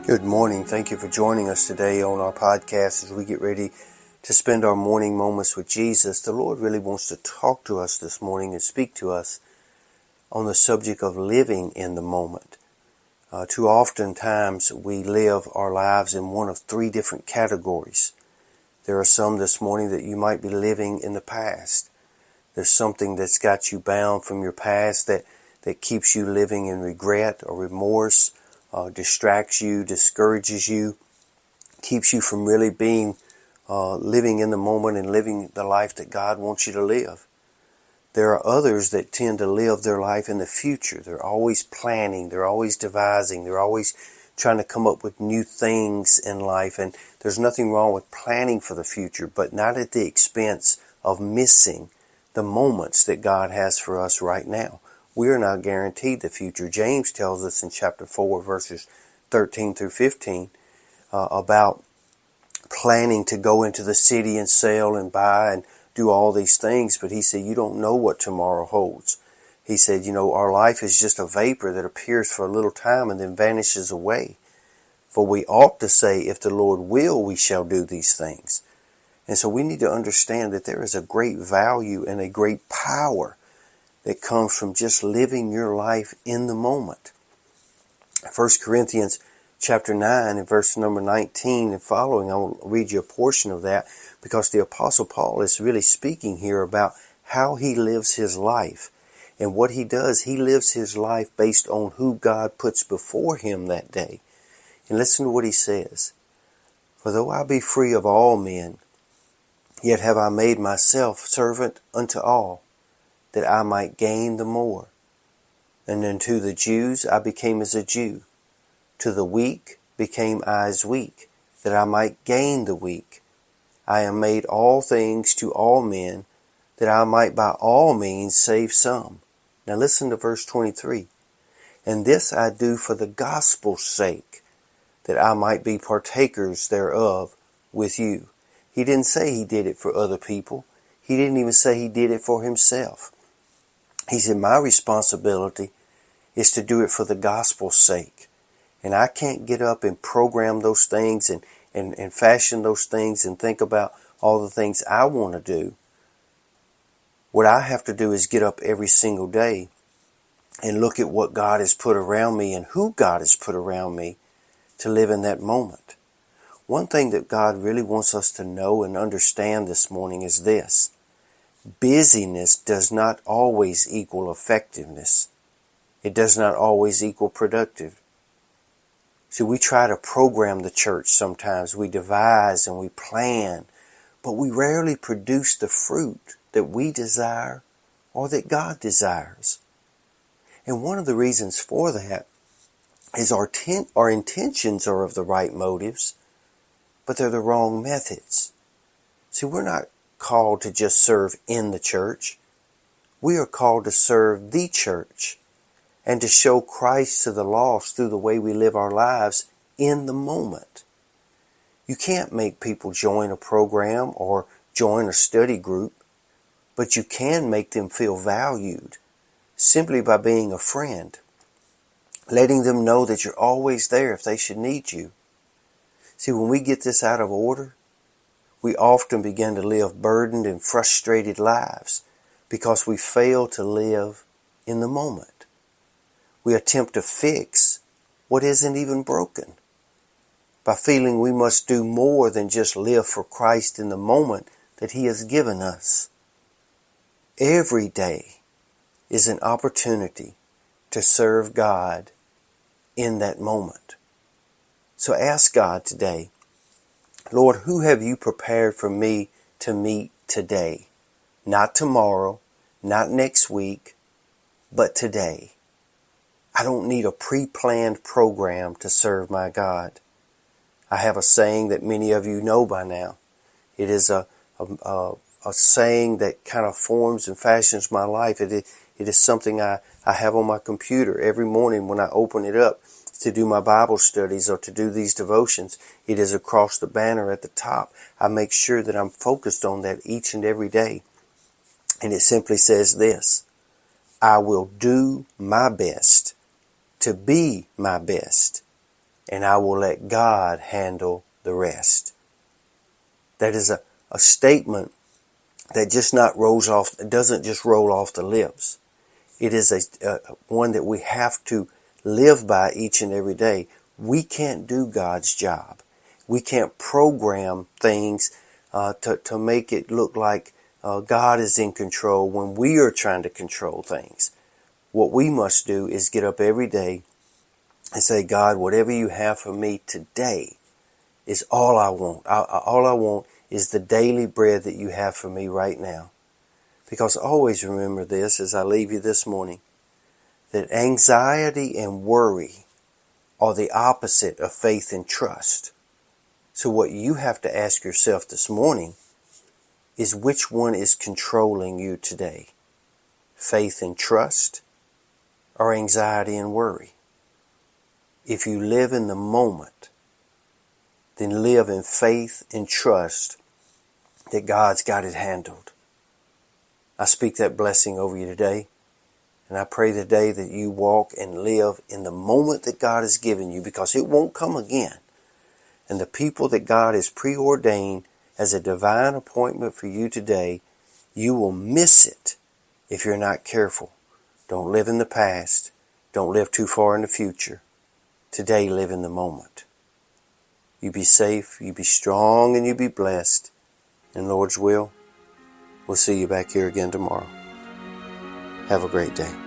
Good morning. Thank you for joining us today on our podcast as we get ready to spend our morning moments with Jesus. The Lord really wants to talk to us this morning and speak to us on the subject of living in the moment. Too often times we live our lives in one of three different categories. There are some this morning that you might be living in the past. There's something that's got you bound from your past that keeps you living in regret or remorse, distracts you, discourages you, keeps you from really being living in the moment and living the life that God wants you to live. There are others that tend to live their life in the future. They're always planning, they're always devising, they're always trying to come up with new things in life. And there's nothing wrong with planning for the future, but not at the expense of missing the moments that God has for us right now. We are not guaranteed the future. James tells us in chapter 4, verses 13 through 15, about planning to go into the city and sell and buy and do all these things. But he said, you don't know what tomorrow holds. He said, our life is just a vapor that appears for a little time and then vanishes away. For we ought to say, if the Lord will, we shall do these things. And so we need to understand that there is a great value and a great power that comes from just living your life in the moment. 1 Corinthians chapter 9 and verse number 19 and following, I will read you a portion of that because the Apostle Paul is really speaking here about how he lives his life. And what he does, he lives his life based on who God puts before him that day. And listen to what he says. For though I be free of all men, yet have I made myself servant unto all, that I might gain the more. And unto the Jews I became as a Jew. To the weak became I as weak, that I might gain the weak. I am made all things to all men, that I might by all means save some. Now listen to verse 23. And this I do for the gospel's sake, that I might be partakers thereof with you. He didn't say he did it for other people. He didn't even say he did it for himself. He said, my responsibility is to do it for the gospel's sake. And I can't get up and program those things and fashion those things and think about all the things I want to do. What I have to do is get up every single day and look at what God has put around me and who God has put around me to live in that moment. One thing that God really wants us to know and understand this morning is this. Busyness does not always equal effectiveness. It does not always equal productive. See, we try to program the church sometimes. We devise and we plan, but we rarely produce the fruit that we desire or that God desires. And one of the reasons for that is our intentions are of the right motives, but they're the wrong methods. See, we're not called to just serve in the church. We are called to serve the church and to show Christ to the lost through the way we live our lives in the moment. You can't make people join a program or join a study group, but you can make them feel valued simply by being a friend, letting them know that you're always there if they should need you. See, when we get this out of order, we often begin to live burdened and frustrated lives because we fail to live in the moment. We attempt to fix what isn't even broken by feeling we must do more than just live for Christ in the moment that He has given us. Every day is an opportunity to serve God in that moment. So ask God today, Lord, who have you prepared for me to meet today? Not tomorrow, not next week, but today. I don't need a pre-planned program to serve my God. I have a saying that many of you know by now. It is a saying that kind of forms and fashions my life. It is something I have on my computer every morning when I open it up to do my Bible studies or to do these devotions. It is across the banner at the top. I make sure that I'm focused on that each and every day. And it simply says this: I will do my best to be my best and I will let God handle the rest. That is a statement that doesn't just roll off the lips. It is one that we have to live by each and every day. We can't do God's job. We can't program things to make it look like God is in control when we are trying to control things. What we must do is get up every day and say, God, whatever you have for me today is all I want. All I want is the daily bread that you have for me right now. Because always remember this as I leave you this morning, that anxiety and worry are the opposite of faith and trust. So what you have to ask yourself this morning is, which one is controlling you today? Faith and trust or anxiety and worry? If you live in the moment, then live in faith and trust that God's got it handled. I speak that blessing over you today. And I pray today that you walk and live in the moment that God has given you, because it won't come again. And the people that God has preordained as a divine appointment for you today, you will miss it if you're not careful. Don't live in the past. Don't live too far in the future. Today, live in the moment. You be safe, you be strong, and you be blessed. In Lord's will, we'll see you back here again tomorrow. Have a great day.